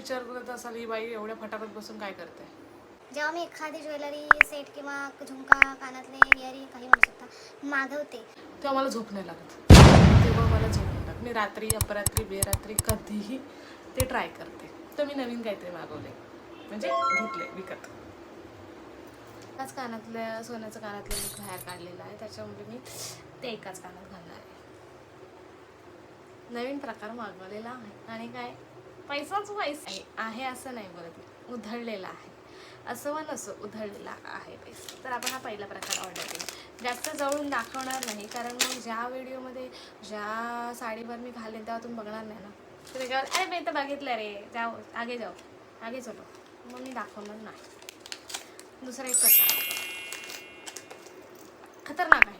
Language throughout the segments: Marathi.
विचार करत असाल ही बाई एवढ्या फटाफट बसून काय करते. जेव्हा मी एखादी ज्वेलरी सेट किंवा झुमका कानातले इयरिंग काही म्हणू शकता मागवते तेव्हा मला झोप नाही लागत. तेव्हा मला झोप नाही लागत. मी रात्री अपरात्री बेरात्री कधीही ते ट्राय करते. तर मी नवीन काहीतरी मागवले म्हणजे घेतले विकत. एकाच कानातल्या सोन्याचं कानातलं मी बाहेर काढलेलं आहे, त्याच्यामुळे मी ते एकाच कानात घालणार आहे. नवीन प्रकार मागवलेला आहे आणि काय पैसाच पैसा आहे असं नाही बोलत मी, उधळलेला आहे असं व नसो, उधळलेला आहे पैसा. तर आपण हा पहिला प्रकार ऑर्डर केला. जास्त जवळून दाखवणार नाही कारण मग ज्या व्हिडिओमध्ये ज्या साडीवर मी घालेन तेव्हा तुम्ही बघणार नाही ना. तर काय अरे मी तर बघितलं रे, जाऊ आगे चलो, मग मी दाखवणार नाही. दुसरा एक प्रकार खतरनाक आहे,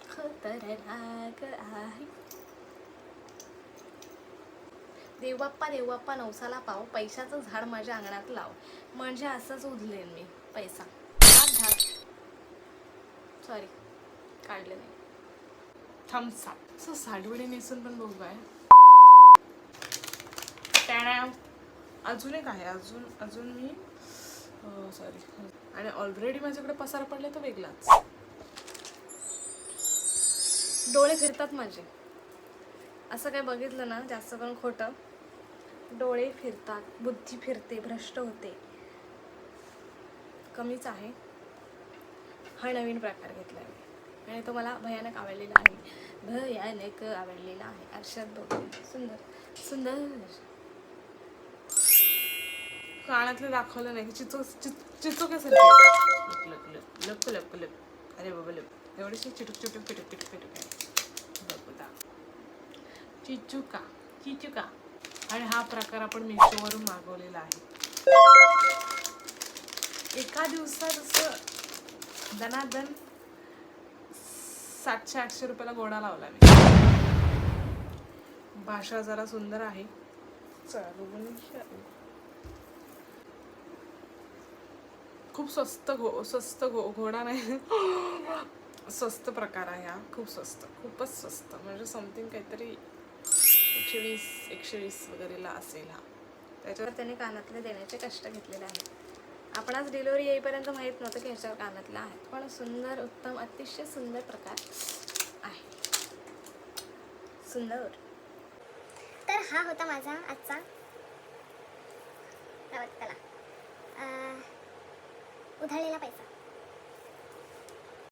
खतरनाक आहे. देवबाप्पा नवसाला पाव, पैशाचं झाड माझ्या अंगणात लाव. म्हणजे असंच उधलेन मी पैसा. सॉरी काढले नाही. थम्सअप सो साडीवडी नेसून पण बघू काय. अजून एक आहे, अजून मी सॉरी. आणि ऑलरेडी माझ्याकडे पसार पडले तर वेगळाच. डोळे फिरतात माझे, असं काय बघितलं ना जास्त करून खोटं. डोळे फिरतात, बुद्धी फिरते, भ्रष्ट होते. कमीच आहे. हा नवीन प्रकार घेतला आहे आणि तो मला भयानक आवडलेला आहे. अर्षद बघून सुंदर कानातलं दाखवलं नाही. चिचो कसं लप. अरे बाबा लप एवढीशी चिटूक चिचुका. आणि हा प्रकार आपण मिशोवरून मागवलेला आहे. एका दिवसात असं दनादन 700-800 रुपयाला गोडा लावला मी. भाषा जरा सुंदर आहे. खूप स्वस्त घोडा नाही, स्वस्त प्रकार आहे हा. खूपच स्वस्त म्हणजे समथिंग काहीतरी 120 वगैरेला असेल हा. त्याच्यावर त्याने कानातले देण्याचे कष्ट घेतलेले आहेत. आपण आज डिलिव्हरी येईपर्यंत माहीत नव्हतं की ह्याच्यावर कानातलं आहे. पण सुंदर, उत्तम, अतिशय सुंदर प्रकार आहे. सुंदर. तर हा होता माझा आजचा त्याला उधळलेला पैसा.